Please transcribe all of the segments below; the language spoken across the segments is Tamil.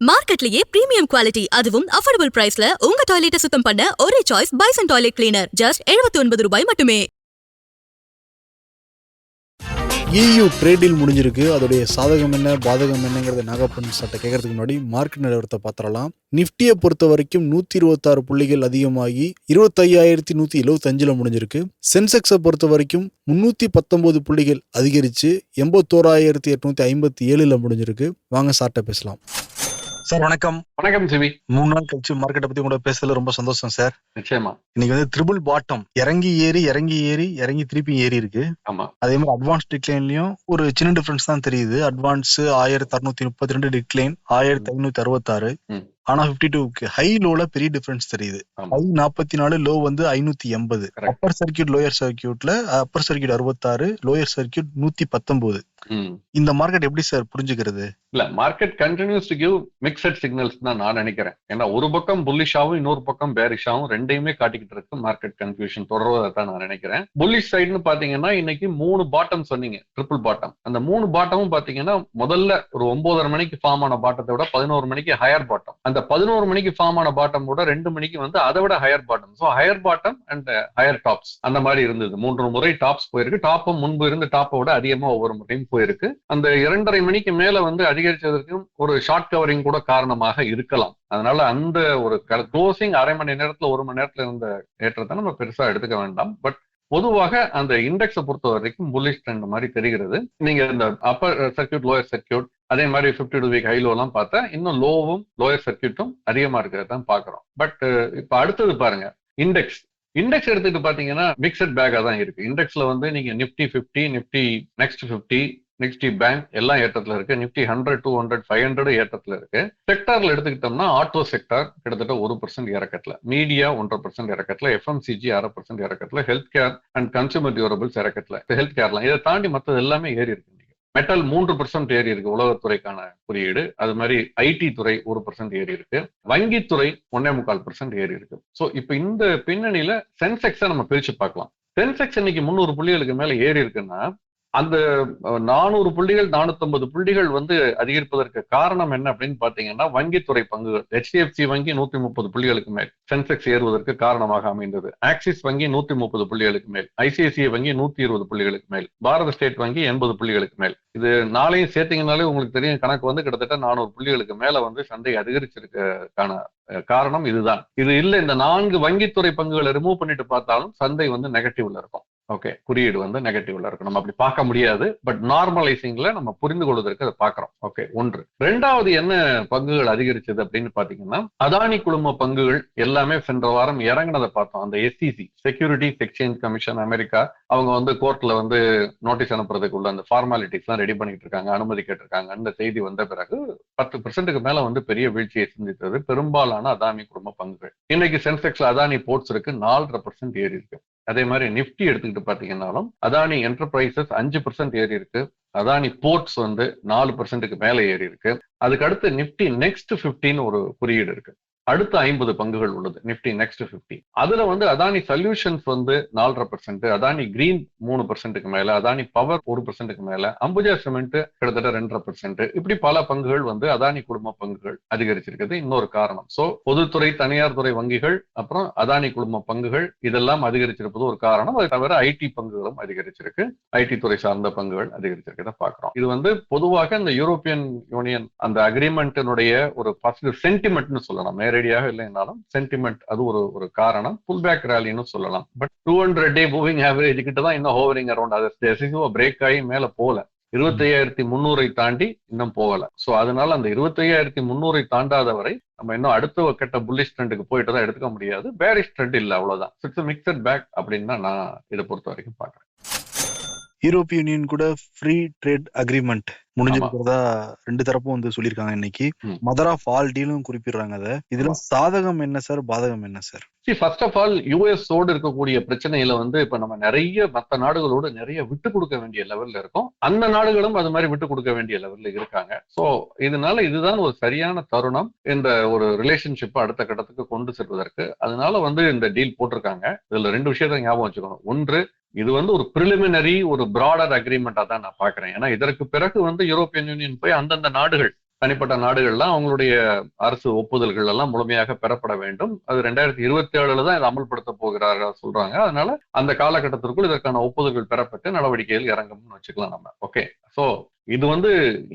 மார்க்கெட்லயே பிரீமியம் குவாலிட்டி அதுவும் அஃபோர்டபுள் பிரைஸ்ல உங்க டாய்லெட்டை சுத்தம் பண்ண ஒரே choice bison toilet cleaner just 79 ரூபாய் மட்டுமே. EU ட்ரேட் டீல் முடிஞ்சிருக்கு. அதோடைய சாதகம் என்ன பாதகம் என்னங்கிறத நாகப்பன் சார்ட்ட கேட்கறதுக்கு முன்னாடி மார்க்கெட் நிலவரத்தை பார்த்துடலாம். நிஃப்டியை பொறுத்த வரைக்கும் 126 புள்ளிகள் அதிகமாகி 25,175 முடிஞ்சிருக்கு. சென்செக்ஸை பொறுத்த வரைக்கும் 319 புள்ளிகள் அதிகரித்து 81,857 முடிஞ்சிருக்கு. வாங்க சார்ட்ட பேசலாம். சார் வணக்கம். வணக்கம் சிவி. 3 நாள் கழிச்சு மார்க்கெட்டை பத்தி கூட பேசுறதுல ரொம்ப சந்தோஷம் சார். நிச்சயமா. இன்னைக்கு வந்து ட்ரிபிள் பாட்டம் இறங்கி ஏறி திருப்பி ஏறி இருக்கு. ஆமா. அதே மாதிரி அட்வான்ஸ் டிக்ளைன்லயும் ஒரு சின்ன டிஃபரன்ஸ் தான் தெரியுது. Advance 1632 decline 1566. ஆனா 52 ஹை லோல பெரிய டிஃபரன்ஸ் தெரியுது. ஹை 44, லோ வந்து 580. அப்பர் சர்க்கியூட் லோயர் சர்க்கியூட்ல அப்பர் சர்க்கியூட் 66, லோயர் சர்க்கியூட் 119. இந்த மார்க்கெட் எப்படி சார் புரிஞ்சுக்கிறது? இல்ல, market continues to give mixed signals தான் நான் நினைக்கிறேன். ஏன்னா ஒரு பக்கம் புல்லிஷாவும் இன்னொரு பக்கம் பேரிஷாவும் ரெண்டையுமே காட்டிக்கிட்டு இருக்கு. மார்க்கெட் கன்ஃபியூஷன் தொடர்வதை தான் நான் நினைக்கிறேன். புல்லிஷ் சைடுன்னு பாத்தீங்கன்னா இன்னைக்கு 3 பாட்டம் சொன்னீங்க, ட்ரிபிள் பாட்டம். அந்த 3 பாட்டமும் பாத்தீங்கன்னா முதல்ல ஒரு 9:30 மணிக்கு ஃபார்ம் ஆன பாட்டத்தை விட 11 மணிக்கு ஹையர் பாட்டம். அந்த 11 மணிக்கு ஃபார்ம் ஆன பாட்டம் கூட 2 மணிக்கு வந்து அதை விட higher bottom. So higher bottom and higher tops அந்த மாதிரி இருந்தது. 3 முறை டாப்ஸ் போயிருக்கு. டாப்பும் முன்பு இருந்த டாப்பை விட அதிகமா ஒவ்வொரு முறையும் போயிருக்கு. அந்த 2:30 மணிக்கு மேல வந்து அதிகரிச்சதற்கும் ஒரு ஷார்ட் கவரிங் கூட காரணமாக இருக்கலாம். அதனால அந்த ஒரு க்ளோசிங் அரை மணி நேரத்துல 1 மணி நேரத்துல இருந்த ஏற்றத்தை நம்ம பெருசா எடுத்துக்க வேண்டாம். பட் பொதுவாக அந்த இண்டெக்ஸை பொறுத்த வரைக்கும் புல்லிஷ் ட்ரெண்ட் மாதிரி தெரிகிறது. நீங்க இந்த அப்பர் சர்க்கியூட் லோயர் சர்க்கியூட் அதே மாதிரி 52 வீக் ஹைலோ எல்லாம் பார்த்தா இன்னும் லோவும் லோயர் சர்க்கியூட்டும் அதிகமா இருக்கிறத தான் பாக்குறோம். பட் இப்ப அடுத்தது பாருங்க, இண்டெக்ஸ் எடுத்துட்டு பாத்தீங்கன்னா மிக்சட் பேக்கா தான் இருக்கு. இண்டெக்ஸ்ல வந்து நீங்க நிப்டி 50, நிப்டி நெக்ஸ்ட் 50, நிப்டி பேங்க் எல்லாம் ஏற்றத்துல இருக்கு. நிப்டி 100, 200, 500 ஏற்றத்துல இருக்கு. செக்டார்ல எடுத்துக்கிட்டோம்னா ஆட்டோ செக்டார் கிட்டத்தட்ட 1% இறக்கத்துல, மீடியா 1.5% இறக்கத்துல, எஃப்எம்சிஜி 0.5% இறக்கத்துல, health care and consumer durables இறக்கத்துல. ஹெல்த் கேர்லாம் இதை தாண்டி மற்றது எல்லாமே ஏறி இருக்கு. மெட்டல் 3% ஏறி இருக்கு, உலகத்துறைக்கான குறியீடு. அது மாதிரி ஐடி துறை 1% ஏறி இருக்கு. வங்கித்துறை 1.25% ஏறி இருக்கு. சோ இப்ப இந்த பின்னணியில சென்செக்ஸை நம்ம பிரிச்சு பார்க்கலாம். சென்செக்ஸ் இன்னைக்கு 300 புள்ளிகளுக்கு மேல ஏறி இருக்குன்னா அந்த 400 புள்ளிகள் 450 புள்ளிகள் வந்து அதிகரிப்பதற்கு காரணம் என்ன அப்படின்னு பாத்தீங்கன்னா வங்கித்துறை பங்குகள். HDFC வங்கி 130 புள்ளிகளுக்கு மேல் சென்செக்ஸ் ஏறுவதற்கு காரணமாக அமைந்தது. ஆக்சிஸ் வங்கி 130 புள்ளிகளுக்கு மேல், ICICI வங்கி 120 புள்ளிகளுக்கு மேல், பாரத ஸ்டேட் வங்கி 80 புள்ளிகளுக்கு மேல். இது நாளையும் சேர்த்தீங்கனாலே உங்களுக்கு தெரியும், கணக்கு வந்து கிட்டத்தட்ட 400 புள்ளிகளுக்கு மேல வந்து சந்தை அதிகரிச்சிருக்கான காரணம் இதுதான். இது இல்ல, இந்த 4 வங்கித்துறை பங்குகளை ரிமூவ் பண்ணிட்டு பார்த்தாலும் சந்தை வந்து நெகட்டிவ்ல இருக்கும். ஓகே, குறியீடு வந்து நெகட்டிவ்ல இருக்கும். நம்ம அப்படி பார்க்க முடியாது. பட் நார்மலைசிங்ல நம்ம புரிந்து கொள்வதற்கு அதை பார்க்கிறோம். ஓகே, ஒன்று. 2வது என்ன பங்குகள் அதிகரிச்சது அப்படின்னு பாத்தீங்கன்னா அதானி குழும பங்குகள் எல்லாமே சென்ற வாரம் இறங்கினதை பார்த்தோம். அந்த SEC securities exchange commission America அவங்க வந்து கோர்ட்ல வந்து நோட்டீஸ் அனுப்புறதுக்கு உள்ள அந்த ஃபார்மாலிட்டிஸ் எல்லாம் ரெடி பண்ணிட்டு இருக்காங்க, அனுமதி கேட்டிருக்காங்க. அந்த செய்தி வந்த பிறகு 10% மேல வந்து பெரிய வீழ்ச்சியை சந்தித்தது பெரும்பாலான அதானி குழும பங்குகள். இன்னைக்கு சென்செக்ஸ்ல அதானி போர்ட்ஸ் இருக்கு, 4.5% ஏறி இருக்கு. அதே மாதிரி நிப்டி எடுத்துக்கிட்டு பாத்தீங்கன்னாலும் அதானி என்டர்பிரைசஸ் 5% ஏறி இருக்கு. அதானி போர்ட்ஸ் வந்து 4%க்கு மேல ஏறி இருக்கு. அதுக்கு அடுத்து நிப்டி நெக்ஸ்ட் 50 ஒரு குறியீடு இருக்கு. அடுத்த 50 பங்குகள் உள்ளது நிப்டி நெக்ஸ்ட் 50. அதுல வந்து அதானி சொல்யூஷன்ஸ் வந்து 4.5%, அதானி கிரீன் 3%க்கு மேல, அதானி பவர் 1%க்கு மேல, அம்புஜா சிமெண்ட் கிட்டத்தட்ட 2.5%. இப்படி பல பங்குகள் வந்து அதானி குழும பங்குகள் அதிகரிச்சிருக்கிறது இன்னொரு காரணம். சோ பொதுத்துறை தனியார் துறை வங்கிகள் அப்புறம் அதானி குழும பங்குகள் இதெல்லாம் அதிகரிச்சிருப்பது ஒரு காரணம். அது தவிர ஐடி பங்குகளும் அதிகரிச்சிருக்கு, ஐடி துறை சார்ந்த பங்குகள் அதிகரிச்சிருக்கிறத பாக்குறோம். இது வந்து பொதுவாக இந்த யூரோப்பியன் யூனியன் அந்த அக்ரிமெண்டினுடைய ஒரு பாசிட்டிவ் சென்டிமெண்ட்னு சொல்லலாம். நேரடியாக இல்லைனாலும் சென்டிமெண்ட் அது ஒரு காரணம். புல் பேக் ரேலின்னு சொல்லலாம். பட் 200-day மூவிங் ஆவரேஜ் கிட்ட தான் இன்னும் ஹோவரிங் அரௌண்ட். அது டெசிசிவா பிரேக் ஆகி மேல போல 25,300 தாண்டி இன்னும் போகல. சோ அதனால அந்த 25,300 தாண்டாத வரை நம்ம இன்னும் அடுத்த கட்ட புல்லிஷ் ட்ரெண்டுக்கு போயிட்டு தான் எடுத்துக்க முடியாது. பேரிஷ் ட்ரெண்ட் இல்ல, அவ்வளவுதான். இட்ஸ் மிக்சட் பேக் அப்படின்னு தான் நான் இதை பொறுத்த வரைக்கும் பாக்குறேன். யூரோப்பிய யூனியன் கூட ஃப்ரீ ட்ரேட் அக்ரிமெண்ட் முடிஞ்சிருக்கிறதா 2 தரப்பும் வந்து சொல்லியிருக்காங்க. இன்னைக்கு மதர் ஆஃப் ஆல் டீலும் குறிப்பிடுறாங்க. அதை இதுல சாதகம் என்ன சார், பாதகம் என்ன சார்? ஃபர்ஸ்ட் ஆஃப் ஆல் யூஎஸோடு இருக்கக்கூடிய பிரச்சனையில வந்து இப்ப நம்ம நிறைய மற்ற நாடுகளோடு நிறைய விட்டு கொடுக்க வேண்டிய லெவல்ல இருக்கும். அந்த நாடுகளும் அது மாதிரி விட்டு கொடுக்க வேண்டிய லெவல்ல இருக்காங்க. சோ இதனால இதுதான் ஒரு சரியான தருணம் இந்த ஒரு ரிலேஷன்ஷிப்பை அடுத்த கட்டத்துக்கு கொண்டு செல்வதற்கு. அதனால வந்து இந்த டீல் போட்டிருக்காங்க. இதுல 2 விஷயத்தை ஞாபகம் வச்சுக்கணும். ஒன்று, இது வந்து ஒரு பிரிலிமினரி ஒரு பிராடர் அக்ரிமெண்டா தான் நான் பாக்குறேன். ஏன்னா இதற்கு பிறகு வந்து யூரோப்பியன் யூனியன் போய் அந்தந்த நாடுகள் தனிப்பட்ட நாடுகள்லாம் அவங்களுடைய அரசு ஒப்புதல்கள் எல்லாம் முழுமையாக பெறப்பட வேண்டும். அது 2027 தான் இதை அமல்படுத்த போகிறார்கள் சொல்றாங்க. அதனால அந்த காலகட்டத்திற்குள் இதற்கான ஒப்புதல்கள் பெறப்பட்டு நடவடிக்கைகள் இறங்கும்னு வச்சுக்கலாம் நம்ம. ஓகே, சோ இது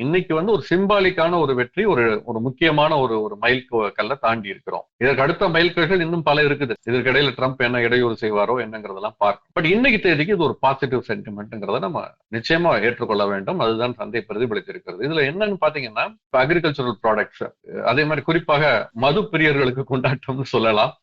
இன்னைக்கு ஒரு சிம்பாலிக்கான ஒரு வெற்றி, ஒரு முக்கியமான ஒரு மைல் கல்ல தாண்டி இருக்கிறோம். இதற்கு அடுத்த மைல்கல்கள் இன்னும் பல இருக்குது. இதற்கிடையில ட்ரம்ப் என்ன இடையூறு செய்வாரோ என்னங்கிறதெல்லாம் பார்க்கணும். பட் இன்னைக்கு தேதிக்கு இது ஒரு பாசிட்டிவ் சென்டிமெண்ட்ங்கிறத நம்ம நிச்சயமா ஏற்றுக்கொள்ள வேண்டும். அதுதான் சந்தை பிரதிபலித்திருக்கிறது. இதுல என்னன்னு பாத்தீங்கன்னா, அக்ரிகல்ச்சரல் ப்ராடக்ட்ஸ், அதே மாதிரி குறிப்பாக மது பிரியர்களுக்கு கொண்டாட்டம்னு சொல்லலாம்.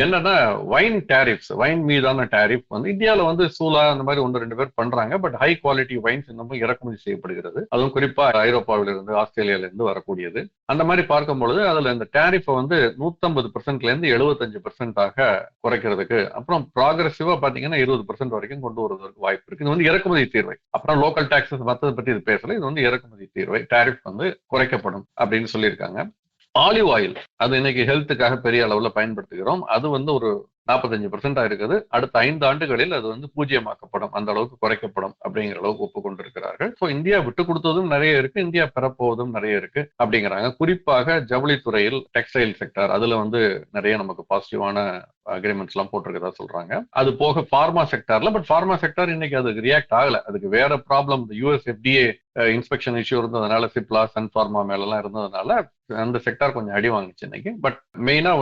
என்னன்னா வைன் டேரிஃப்ஸ், வைன் மீதான டேரிஃப் இந்தியாவில சூலா அந்த மாதிரி 1-2 பேர் பண்றாங்க. பட் ஹை குவாலிட்டி வைன்ஸ் இன்னமும் இறக்குமதி செய்யப்படுகிறது. அதுவும் குறிப்பா ஐரோப்பாவிலிருந்து ஆஸ்திரேலியால இருந்து வரக்கூடியது. அந்த மாதிரி பார்க்கும் பொழுது அதுல இந்த டேரிஃபை 150%ல இருந்து 75% குறைக்கிறதுக்கு, அப்புறம் ப்ராகிரசிவா பாத்தீங்கன்னா 20% வரைக்கும் கொண்டு வருவதற்கு வாய்ப்பு இருக்கு. இது இறக்குமதி தீர்வை. அப்புறம் லோக்கல் டாக்ஸஸ் மற்றதை பத்தி இது பேசல. இது இறக்குமதி தீர்வை, டேரிஃப் குறைக்கப்படும் அப்படின்னு சொல்லியிருக்காங்க. ஆலிவ் ஆயில், அது இன்னைக்கு ஹெல்த்துக்காக பெரிய அளவுல பயன்படுத்துகிறோம். அது ஒரு 45% இருக்குது. அடுத்த 5 ஆண்டுகளில் அது பூஜ்ஜியமாக்கப்படும், அந்த அளவுக்கு குறைக்கப்படும் அப்படிங்கிற அளவுக்கு ஒப்புக்கொண்டிருக்கிறார்கள். ஸோ இந்தியா விட்டு கொடுத்ததும் நிறைய இருக்கு, இந்தியா பெறப்போவதும் நிறைய இருக்கு அப்படிங்கிறாங்க. குறிப்பாக ஜவுளித்துறையில், டெக்ஸ்டைல் செக்டர், அதுல நிறைய நமக்கு பாசிட்டிவான அக்ரிமெண்ட்ஸ் எல்லாம் போட்டிருக்கதா சொல்றாங்க. அது போக பார்மா செக்டார்ல, பட் பார்மா செக்டார் இன்னைக்கு அதுக்கு ரியாக்ட் ஆகல. அதுக்கு வேற problem, US FDA inspection issue இருந்ததுனால, சிப்லா, சன்ஃபார்மா மேலாம் இருந்ததுனால அந்த செக்டார் கொஞ்சம் அடி வாங்குச்சு இன்னைக்கு. பட் மெயினா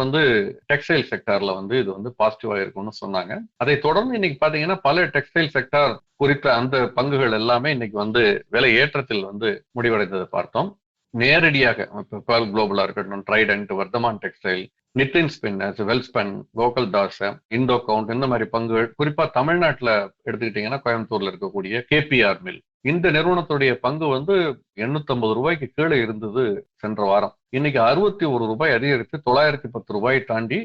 டெக்ஸ்டைல் செக்டார்ல இது பாசிட்டிவா இருக்கும்னு சொன்னாங்க. அதை தொடர்ந்து இன்னைக்கு பாத்தீங்கன்னா பல டெக்ஸ்டைல் செக்டார் குறித்த அந்த பங்குகள் எல்லாமே இன்னைக்கு விலை ஏற்றத்தில் முடிவடைந்ததை பார்த்தோம். நேரடியாக பெர்ல் குளோபலா இருக்கட்டும், Trident, Vardhman textile, Nitin spinners, Welspun, Gokul Das, Indo Count, இந்த மாதிரி பங்குகள், குறிப்பா தமிழ்நாட்டுல எடுத்துக்கிட்டீங்கன்னா கோயம்புத்தூர்ல இருக்கக்கூடிய KPR மில், இந்த நிறுவனத்துடைய பங்கு 850 ரூபாய்க்கு கீழே இருந்தது சென்ற வாரம். இன்னைக்கு 61 ரூபாய் அதிகரித்து 910 ரூபாய் தாண்டி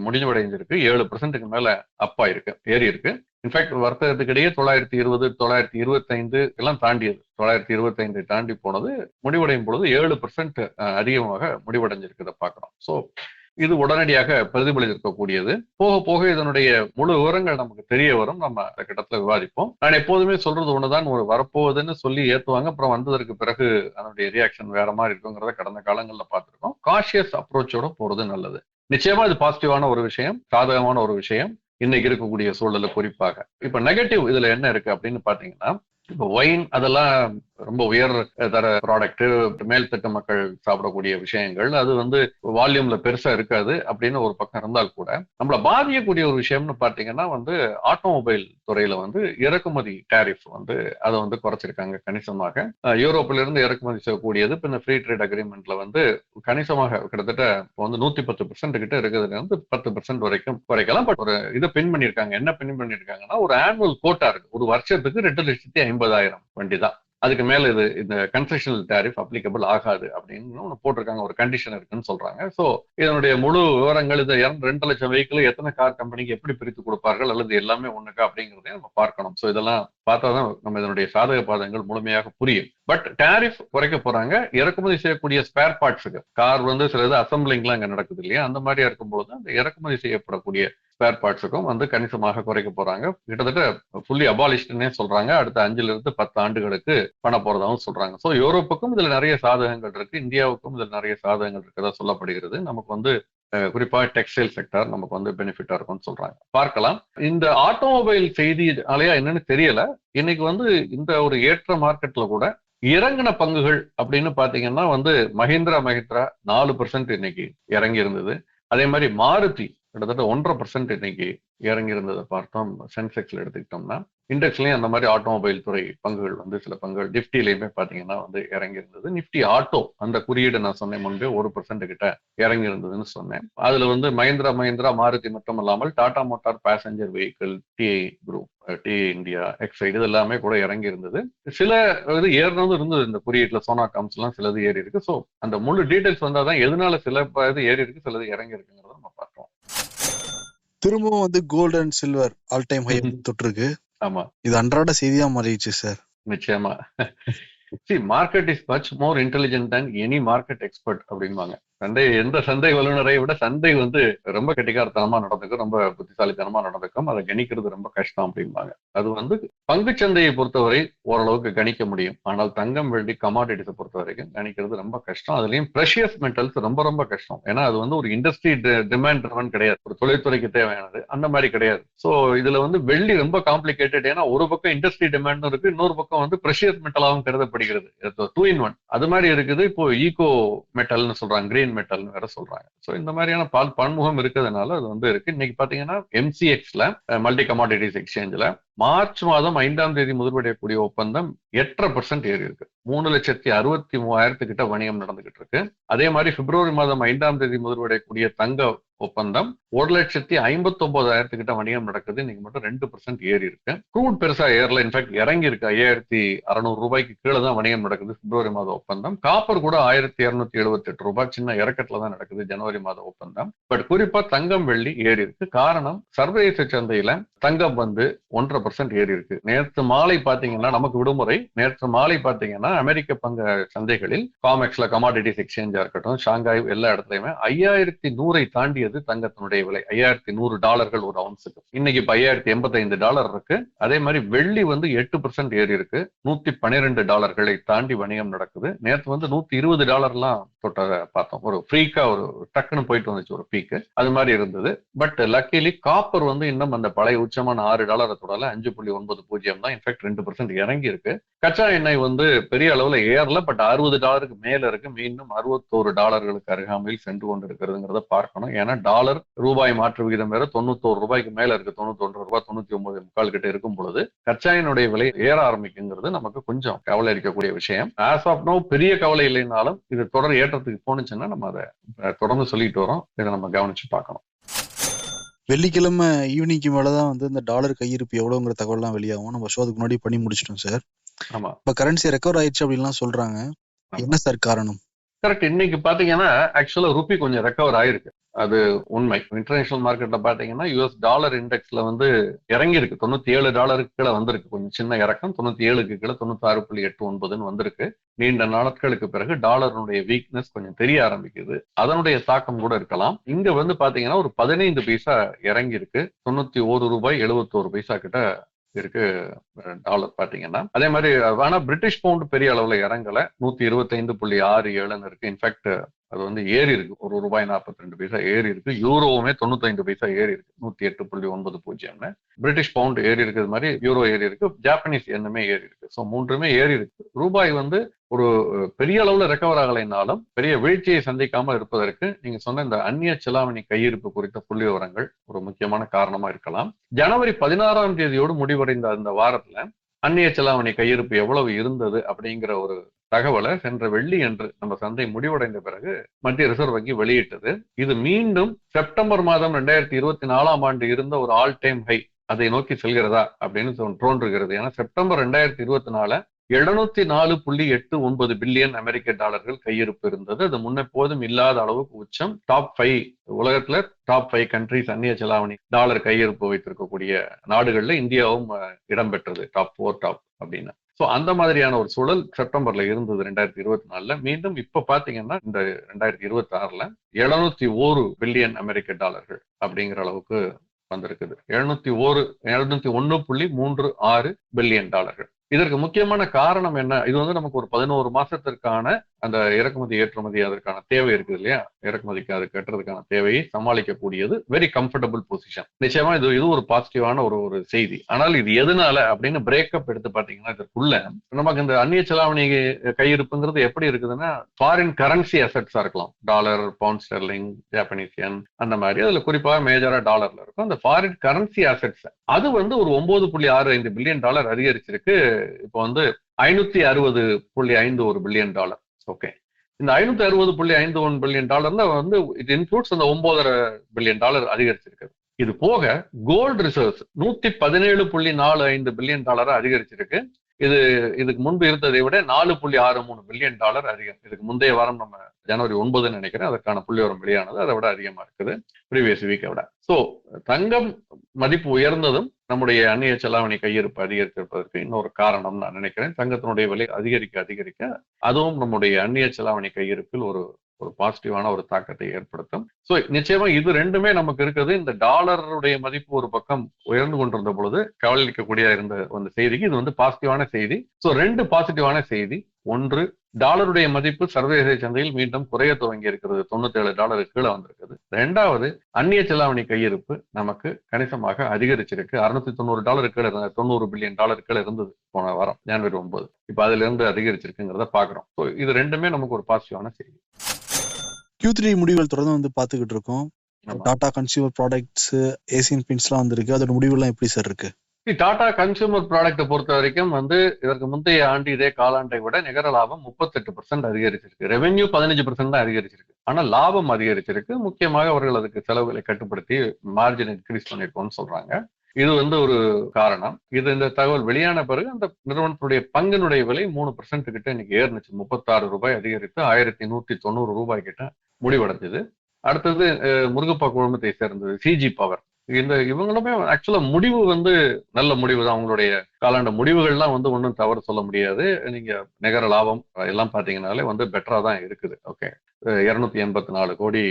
முடிவடைஞ்சிருக்கு. 7%க்கு மேல அப்பா இருக்கு, ஏறி இருக்கு. இன்ஃபேக்ட் வர்த்தகத்துக்கிடையே 920, 925 எல்லாம் தாண்டியது. 925 தாண்டி போனது முடிவடையும் பொழுது 7% அதிகமாக முடிவடைஞ்சிருக்கிறத பாக்குறோம். சோ இது உடனடியாக பிரதிபலிக்கக்கூடியது. போக போக இதனுடைய முழு விவரங்கள் நமக்கு தெரிய வரும். நம்ம அந்த கட்டத்துல விவாதிப்போம். நான் எப்போதுமே சொல்றது ஒண்ணுதான், வரப்போகுதுன்னு சொல்லி ஏத்துவாங்க, அப்புறம் வந்ததற்கு பிறகு அதனுடைய ரியாக்ஷன் வேற மாதிரி இருக்குங்கிறத கடந்த காலங்கள்ல பார்த்திருக்கோம். காஷியஸ் அப்ரோச்சோட போறது நல்லது. நிச்சயமா இது பாசிட்டிவான ஒரு விஷயம், சாதகமான ஒரு விஷயம் இன்னைக்கு இருக்கக்கூடிய சூழல. குறிப்பாக இப்ப நெகட்டிவ் இதுல என்ன இருக்கு அப்படின்னு பாத்தீங்கன்னா, இப்ப ஒயின் அதெல்லாம் ரொம்ப உயர் தர ப்ராடக்ட், மேல்தட்டு மக்கள் சாப்பிடக்கூடிய விஷயங்கள், அது வால்யூம்ல பெருசா இருக்காது அப்படின்னு ஒரு பக்கம் இருந்தால் கூட, நம்மள பாதிக்கக்கூடிய ஒரு விஷயம்னு பாத்தீங்கன்னா ஆட்டோமொபைல் துறையில இறக்குமதி டேரிஃப் அதை குறைச்சிருக்காங்க கணிசமாக. யூரோப்ல இருந்து இறக்குமதி செய்யக்கூடியது இப்ப இந்த ஃப்ரீ ட்ரேட் அக்ரிமெண்ட்ல கணிசமாக கிட்டத்தட்ட 110% கிட்ட இருக்கிறதுல 10% வரைக்கும் குறைக்கலாம். பட் ஒரு இதை பின் பண்ணிருக்காங்க. என்ன பின் பண்ணிருக்காங்கன்னா, ஒரு ஆனுவல் கோட்டா இருக்கு, ஒரு வருஷத்துக்கு 2,50,000 வண்டி தான். அதுக்கு மேல இந்த கன்செஷனல் டேரிஃப் அப்ளிகபிள் ஆகாது அப்படின்னு ஒன்று போட்டிருக்காங்க. ஒரு கண்டிஷன் இருக்குன்னு சொல்றாங்க. சோ இதனுடைய முழு விவரங்கள், இதை 2 லட்சம் வெஹிக்கிள் எத்தனை கார் கம்பெனிக்கு எப்படி பிரித்து கொடுப்பார்கள், அல்லது எல்லாமே ஒண்ணுக்கா அப்படிங்கிறதையும் நம்ம பார்க்கணும். சோ இதெல்லாம் பார்த்தாதான் நம்ம இதனுடைய சாதக பாதங்கள் முழுமையாக புரியும். பட் டேரிஃப் குறைக்க போறாங்க. இறக்குமதி செய்யக்கூடிய ஸ்பேர் பார்ட்ஸுக்கு, கார் சிலது அசம்பிளிங்லாம் இங்க நடக்குது இல்லையா, அந்த மாதிரியா இருக்கும்போது அந்த இறக்குமதி செய்யப்படக்கூடிய ஸ்பேர் பார்ட்ஸுக்கும் கணிசமாக குறைக்க போறாங்க. கிட்டத்தட்ட ஃபுல்லி அபாலிஷ்ட்னே சொல்றாங்க. அடுத்த 5 to 10 ஆண்டுகளுக்கு பண்ண போறதாகவும் சொல்றாங்க. சோ யூரோப்புக்கும் இதுல நிறைய சாதகங்கள் இருக்கு, இந்தியாவுக்கும் இதுல நிறைய சாதகங்கள் இருக்கதா சொல்லப்படுகிறது. நமக்கு குறிப்பா டெக்ஸ்டைல் செக்டார் நமக்கு பெனிஃபிட்டா இருக்கும்னு சொல்றாங்க. பார்க்கலாம். இந்த ஆட்டோமொபைல் செய்தியாலையா என்னன்னு தெரியல, இன்னைக்கு இந்த ஒரு ஏற்ற மார்க்கெட்ல கூட இறங்கின பங்குகள் அப்படின்னு பாத்தீங்கன்னா மஹிந்திரா 4% இன்னைக்கு இறங்கி இருந்தது. அதே மாதிரி மாருதி கிட்டத்தட்ட 1.5% இன்னைக்கு இறங்கி இருந்ததை பார்த்தோம். சென்செக்ஸ்ல எடுத்துக்கிட்டோம்னா, இண்டெக்ஸ்லயும் அந்த மாதிரி ஆட்டோமொபைல் துறை பங்குகள் சில பங்குகள், நிப்டிலையுமே பாத்தீங்கன்னா இறங்கி இருந்தது. நிப்டி ஆட்டோ அந்த குறியீடு நான் சொன்னேன் முன்பே, 1% கிட்ட இறங்கி இருந்ததுன்னு சொன்னேன். அதுல மஹிந்திரா, மாருதி மட்டும் இல்லாமல் Tata motor passenger vehicle, TI group, TI India, Exide, இது எல்லாமே கூட இறங்கி இருந்தது. சில இது ஏறினதும் இருந்தது இந்த குறியீட்டுல. சோனா காம்ஸ் எல்லாம் சிலது ஏறி இருக்கு. சோ அந்த முழு டீடைல்ஸ் வந்தாதான் எதனால சில இது ஏறி இருக்கு, சிலது இறங்கி இருக்குங்கிறத நம்ம பார்ப்போம். திரும்பவும் gold and silver all time high தொட்டிருக்கு. ஆமா, இது அன்றாட செய்தியா மாறிடுச்சு சார். நிச்சயமா. See, market is much more intelligent than any market expert அப்படின்வாங்க. சந்தை எந்த சந்தை வல்லுநரை விட சந்தை வந்து ரொம்ப கெட்டிக்காரத்தனமா நடந்துக்கும், ரொம்ப புத்திசாலித்தனமா நடந்துக்கும். அதை கணிக்கிறது ரொம்ப கஷ்டம் அப்படிம்பாங்க. அது வந்து பங்குச்சந்தையை பொறுத்தவரை ஓரளவுக்கு கணிக்க முடியும். ஆனால் தங்கம், வெள்ளி, கமாடிட்டிஸை பொறுத்த வரைக்கும் கணிக்கிறது ரொம்ப கஷ்டம். அதுலயும் பிரஷியஸ் மெட்டல்ஸ் ரொம்ப ரொம்ப கஷ்டம். ஏன்னா அது வந்து ஒரு இண்டஸ்ட்ரி டிமாண்ட் ட்ரிவன் கிடையாது, ஒரு தொழில்துறைக்கு தேவையானது அந்த மாதிரி கிடையாது. சோ இதுல வந்து வெள்ளி ரொம்ப காம்ப்ளிகேட்டட். ஏன்னா ஒரு பக்கம் இண்டஸ்ட்ரி டிமாண்டும் இருக்கு, இன்னொரு பக்கம் வந்து பிரஷியஸ் மெட்டலாகவும் கருதப்படுகிறது. 2 in 1 அது மாதிரி இருக்குது. இப்போ ஈகோ மெட்டல்னு சொல்றாங்க, கிரீன் மெட்டல்னு வேற சொல்றாங்க. சோ இந்த மாதிரியான பன்முகம் இருக்கிறதுனால அது வந்து இருக்கு. இன்னைக்கு பாத்தீங்கன்னா MCX-ல மல்டி கமாடிட்டிஸ் எக்ஸ்சேஞ்சில் மார்ச் மாதம் 5ஆம் தேதி முதல்வடையக்கூடிய ஒப்பந்தம் 8% ஏறி இருக்கு. 3,63,000 கிட்ட வணிகம் நடந்துகிட்டு இருக்கு. அதே மாதிரி பிப்ரவரி மாதம் 5ஆம் தேதி முதல்வடையக்கூடிய தங்க ஒப்பந்தம் 1,59,000 கிட்ட வணிகம் நடக்குது. இன்னைக்கு மட்டும் 2% ஏறி இருக்கு. க்ரூட் பெருசா ஏறல, இன்ஃபேக்ட் இறங்கி இருக்கு. 5,600 ரூபாய்க்கு கீழே தான் வணிகம் நடக்குது பிப்ரவரி மாத ஒப்பந்தம். காப்பர் கூட 1,278 ரூபாய் சின்ன இறக்கத்துல தான் நடக்குது ஜனவரி மாத ஒப்பந்தம். பட் குறிப்பா தங்கம், வெள்ளி ஏறி இருக்கு. காரணம் சர்வதேச சந்தையில தங்கம் வந்து 1.5% ஏறி இருக்கு. நேற்று மாலை பாத்தீங்கன்னா, நமக்கு விடுமுறை, நேற்று மாலை பாத்தீங்கன்னா அமெரிக்க பங்கு சந்தைகளில் காமெக்ஸ்ல கமாடிட்டிஸ் எக்ஸ்சேஞ்சா இருக்கட்டும், ஷாங்காய் எல்லா இடத்துலயுமே 5,100 தாண்டியது தங்கத்தினுடைய விலை. $5,100 ஒரு அவுன்ஸுக்கு. இன்னைக்கு இப்ப $5,085 இருக்கு. அதே மாதிரி வெள்ளி வந்து 8% ஏறி இருக்கு. $112 தாண்டி வணிகம் நடக்குது. நேற்று வந்து $120 தொட்ட பார்த்தோம். ஒரு ஃப்ரீக்கா ஒரு டக்குன்னு போயிட்டு வந்துச்சு ஒரு பீக்கு, அது மாதிரி இருந்தது. பட் லக்கிலி காப்பர் வந்து இன்னும் அந்த பழைய உச்சமான $6 தொடல 5.90 தான். இன்ஃபேக்ட் 2% இறங்கி இருக்கு. கச்சா எண்ணெய் வந்து பெரிய அளவுல ஏறல, பட் $60 மேல இருக்கு. மீண்டும் $61 அருகாமையில் சென்று கொண்டு இருக்கிறதுங்கிறத பார்க்கணும். ஏன்னா டாலர் ரூபாய் மாற்று விகிதம் வேற 91 ரூபாய்க்கு மேல இருக்கு. 91 ரூபாய் 99.25 கிட்ட இருக்கும் பொழுது கச்சாயினுடைய விலை ஏற ஆரம்பிக்குங்கிறது நமக்கு கொஞ்சம் கவலை அளிக்கக்கூடிய விஷயம். ஆஸ் ஆஃப் நோ பெரிய கவலை இல்லைனாலும் இது தொடர் ஏற்றத்துக்கு போனுச்சுன்னா நம்ம அதை தொடர்ந்து சொல்லிட்டு வரோம். இதை நம்ம கவனிச்சு பார்க்கணும். வெள்ளிக்கிழமை ஈவினிங்க்கு மேலதான் வந்து இந்த டாலர் கையிருப்பு எவ்வளவுங்கிற தகவல்லாம் வெளியாகும். நம்ம ஷோ அதுக்கு முன்னாடி பண்ணி முடிச்சிட்டோம் சார். ஆமா, இப்ப கரன்சி ரெக்கவர் ஆயிடுச்சு அப்படின்லாம் சொல்றாங்க. என்ன சார் காரணம்? கரெக்ட். இன்னைக்கு பாத்தீங்கன்னா ஆக்சுவலா ருபி கொஞ்சம் ரெக்கவர் ஆயிருக்கு, அது உண்மை. இன்டர்நேஷனல் மார்க்கெட்ல பாத்தீங்கன்னா யுஎஸ் டாலர் இண்டெக்ஸ்ல வந்து இறங்கி இருக்கு. $97 கீழே வந்திருக்கு. கொஞ்சம் சின்ன இறக்கம். 97 கீழே 96.89 வந்திருக்கு. நீண்ட நாட்களுக்கு பிறகு டாலருடைய வீக்னஸ் கொஞ்சம் தெரிய ஆரம்பிக்குது. அதனுடைய தாக்கம் கூட இருக்கலாம். இங்க வந்து பாத்தீங்கன்னா ஒரு 15 பைசா இறங்கி இருக்கு. 91 ரூபாய் 71 பைசா கிட்ட இருக்கு டாலர் பாத்தீங்கன்னா. அதே மாதிரி ஆனா பிரிட்டிஷ் பவுண்ட் பெரிய அளவுல இறங்கல. 125.67 இருக்கு. இன்ஃபேக்ட் அது வந்து ஏறி இருக்கு. ₹1.42 ஏறி இருக்கு. யூரோவுமே 95 பைசா ஏறி இருக்கு. 108.90. பிரிட்டிஷ் பவுண்ட் ஏறி இருக்கிறது மாதிரி யூரோ ஏறி இருக்கு. ஜாப்பனீஸ் எண்ணுமே ஏறி இருக்கு. ஸோ மூன்றுமே ஏறி இருக்கு. ரூபாய் வந்து ஒரு பெரிய அளவுல ரெக்கவர் ஆகலைனாலும் பெரிய வீழ்ச்சியை சந்திக்காமல் இருப்பதற்கு நீங்க சொன்ன இந்த அந்நிய செலாவணி கையிருப்பு குறித்த புள்ளி விவரங்கள் ஒரு முக்கியமான காரணமா இருக்கலாம். ஜனவரி 16ஆம் தேதியோடு முடிவடைந்த அந்த வாரத்துல அந்நிய செலாவணி கையிருப்பு எவ்வளவு இருந்தது அப்படிங்கிற ஒரு தகவலை சென்ற வெள்ளி என்று நம்ம சந்தை முடிவடைந்த பிறகு மத்திய ரிசர்வ் வங்கி வெளியிட்டது. இது மீண்டும் செப்டம்பர் மாதம் 2024ஆம் ஆண்டு இருந்த ஒரு ஆல் டைம் ஹை அதை நோக்கி செல்கிறதா அப்படின்னு தோன்றுகிறது. ஏன்னா செப்டம்பர் 2024 $704.89 பில்லியன் அமெரிக்க டாலர்கள் கையிருப்பு இருந்தது. அது முன்னெப்போதும் இல்லாத அளவுக்கு உச்சம். டாப் 5 உலகத்துல டாப் 5 கண்ட்ரிஸ் அந்நிய செலாவணி டாலர் கையிருப்பு வைத்திருக்கக்கூடிய நாடுகள்ல இந்தியாவும் இடம்பெற்றது. டாப் 4 அப்படின்னு. சோ அந்த மாதிரியான ஒரு சூழல் செப்டம்பர்ல இருந்தது 2024. மீண்டும் இப்ப பாத்தீங்கன்னா இந்த 2026 701 பில்லியன் அமெரிக்க டாலர்கள் அப்படிங்கிற அளவுக்கு வந்திருக்குது. 701.36 பில்லியன் டாலர்கள். இதற்கு முக்கியமான காரணம் என்ன? இது வந்து நமக்கு ஒரு 11 மாசத்திற்கான அந்த இறக்குமதி ஏற்றுமதி அதற்கான தேவை இருக்குது இல்லையா? இறக்குமதிக்கு அது கட்டுறதுக்கான தேவையை சமாளிக்கக்கூடியது. Very comfortable position. நிச்சயமா இது ஒரு பாசிட்டிவான ஒரு செய்தி. ஆனால் இது எதனால அப்படின்னு பிரேக்கப் எடுத்து பாத்தீங்கன்னா இதற்குள்ள நமக்கு இந்த அந்நிய செலாவணி கையிருப்புங்கிறது எப்படி இருக்குதுன்னா ஃபாரின் கரன்சி அசெட்ஸா இருக்கலாம். Dollar, pound sterling, Japanese yen அந்த மாதிரி. அதுல குறிப்பாக மேஜரா டாலர்ல இருக்கும். அந்த ஃபாரின் கரன்சி அசெட்ஸ் அது வந்து ஒரு $9.65 பில்லியன் அதிகரிச்சிருக்கு. இப்போ வந்து $560.51 பில்லியன். ஓகே, இந்த $560.51 பில்லியன் வந்து இட் இன்க்ளூட்ஸ் அந்த $9.5 பில்லியன் அதிகரிச்சிருக்கு. இது போக கோல்டு ரிசர்வ்ஸ் 117.45 பில்லியன் அதிகரிச்சிருக்கு. இதுக்கு முன்பு இருந்ததை விட $4.63 பில்லியன் அதிகம். இதுக்கு முந்தைய வாரம் நம்ம ஜனவரி 9 நினைக்கிறேன் அதற்கான புள்ளிவிவரம் வெளியானது. அதை விட அதிகமா இருக்குது ப்ரீவியஸ் வீக்கை விட. சோ தங்கம் மதிப்பு உயர்ந்ததும் நம்முடைய அந்நிய செலாவணி கையிருப்பு அதிகரித்திருப்பதற்கு இன்னொரு காரணம் நான் நினைக்கிறேன். தங்கத்தினுடைய விலை அதிகரிக்க அதுவும் நம்முடைய அந்நிய செலாவணி கையிருப்பில் ஒரு ஒரு பாசிட்டிவான ஒரு தாக்கத்தை ஏற்படுத்தும். ஸோ நிச்சயமா இது ரெண்டுமே நமக்கு இருக்குது. இந்த டாலருடைய மதிப்பு ஒரு பக்கம் உயர்ந்து கொண்டிருந்த பொழுது கவலைக்கக்கூடிய இருந்த அந்த செய்திக்கு இது வந்து பாசிட்டிவான செய்தி. ஸோ 2 பாசிட்டிவான செய்தி. ஒன்று, டாலருடைய மதிப்பு சர்வதேச சந்தையில் மீண்டும் குறைய துவங்கி இருக்கிறது. $97 கீழே வந்திருக்குது. 2வது, அந்நிய செலாவணி கையிருப்பு நமக்கு கணிசமாக அதிகரிச்சிருக்கு. $690 கீழே இருந்தது, $90 பில்லியன் கீழே இருந்தது போன வாரம் ஜனவரி 9. இப்ப அதுல இருந்து அதிகரிச்சிருக்குங்கிறத பாக்குறோம். ஸோ இது ரெண்டுமே நமக்கு ஒரு பாசிட்டிவான செய்தி. Q3 முடிவுகள் தொடர்ந்து வந்து பாத்துக்கிட்டு இருக்கோம். ஆமா. Tata consumer products, Asian paints எல்லாம் வந்திருக்கு. அதோட முடிவுலாம் எப்படி சார் இருக்கு? டாடா கன்சியூமர் ப்ராடக்ட்டை பொறுத்த வரைக்கும் வந்து இதற்கு முந்தைய ஆண்டு இதே காலாண்டை விட நிகர லாபம் 38% அதிகரிச்சிருக்கு. ரெவென்யூ 15% தான் அதிகரிச்சிருக்கு. ஆனா லாபம் அதிகரிச்சிருக்கு. முக்கியமாக அவர்கள் அதுக்கு செலவுகளை கட்டுப்படுத்தி மார்ஜின் இன்க்ரீஸ் பண்ணிருக்கோம்னு சொல்றாங்க. இது வந்து ஒரு காரணம். இந்த தகவல் வெளியான பிறகு அந்த நிறுவனத்துடைய பங்கினுடைய விலை 3% கிட்ட இன்னைக்கு ஏறினுச்சு. ₹36 அதிகரித்து ₹1190 கிட்ட முடிவடைஞ்சது. அடுத்தது முருகப்பா குழுமத்தை சேர்ந்தது சிஜி பவர். இவங்களுமே ஆக்சுவலா முடிவு வந்து நல்ல முடிவு தான். அவங்களுடைய காலாண்டு முடிவுகள்லாம் வந்து ஒன்றும் தவறு சொல்ல முடியாது. நீங்க நிகர லாபம் எல்லாம் பாத்தீங்கன்னாலே வந்து பெட்டரா தான் இருக்குது. ஓகே, 284 கோடி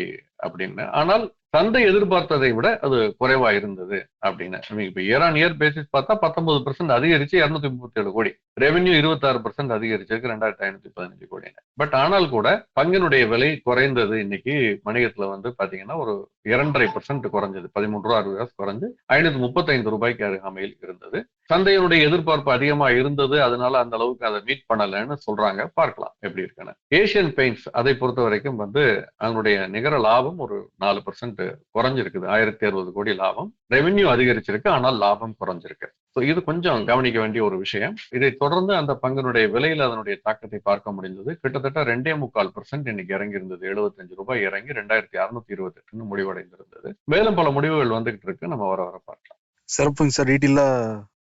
அப்படின்னு. ஆனால் சந்தை எதிர்பார்த்ததை விட அது குறைவா இருந்தது அப்படின்னு. இப்ப இயர் ஆன் இயர் பேசிஸ் பார்த்தா 19% அதிகரிச்சு 237 கோடி. ரெவென்யூ 26% அதிகரிச்சிருக்கு 2515 கோடி. பட் ஆனால் கூட பங்கினுடைய விலை குறைந்தது. இன்னைக்கு வணிகத்துல வந்து பாத்தீங்கன்னா ஒரு 2.5% குறைஞ்சது. ₹13.60 குறைஞ்சு ₹535 அருகாமையில் இருந்தது. சந்தையினுடைய எதிர்பார்ப்பு அதிகமா இருந்தது. அதனால அந்த அளவுக்கு அதை மீட் பண்ணலன்னு சொல்றாங்க. பார்க்கலாம் எப்படி இருக்குன்னு. ஏசியன் பெயிண்ட்ஸ் அதை பொறுத்த வரைக்கும் வந்து அவங்களுடைய நிகர லாபம் ஒரு 4% குறைஞ்சிருக்குது. 1060 கோடி லாபம். ரெவென்யூ அதிகரிச்சிருக்கு, ஆனால் லாபம் குறைஞ்சிருக்கு. ஸோ இது கொஞ்சம் கவனிக்க வேண்டிய ஒரு விஷயம். இதை தொடர்ந்து அந்த பங்கினுடைய விலையில அதனுடைய தாக்கத்தை பார்க்க முடிந்தது. கிட்டத்தட்ட 2.25% இன்னைக்கு இறங்கி இருந்தது. ₹75 இறங்கி 2628 முடிவடைந்திருந்தது. மேலும் பல முடிவுகள் வந்துகிட்டு இருக்கு. நம்ம வர பார்க்கலாம். சிறப்புங்க சார். டீட்டெயிலா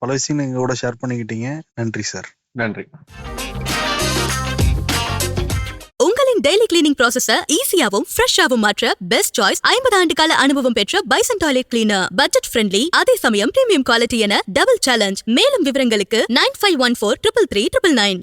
பல விஷயங்கள் எங்க கூட ஷேர் பண்ணிக்கிட்டீங்க. நன்றி சார். நன்றி. உங்களின் டெய்லி கிளீனிங் ப்ராசஸ ஈஸியாவும் ஃப்ரெஷ்ஷாவும் மாற்ற பெஸ்ட் சாய்ஸ் 50 ஆண்டு கால அனுபவம் பெற்ற bison toilet cleaner. Budget friendly, அதே சமயம் பிரீமியம் குவாலிட்டி என டபுள் சேலஞ்ச். மேலும் விவரங்களுக்கு 9514 33399.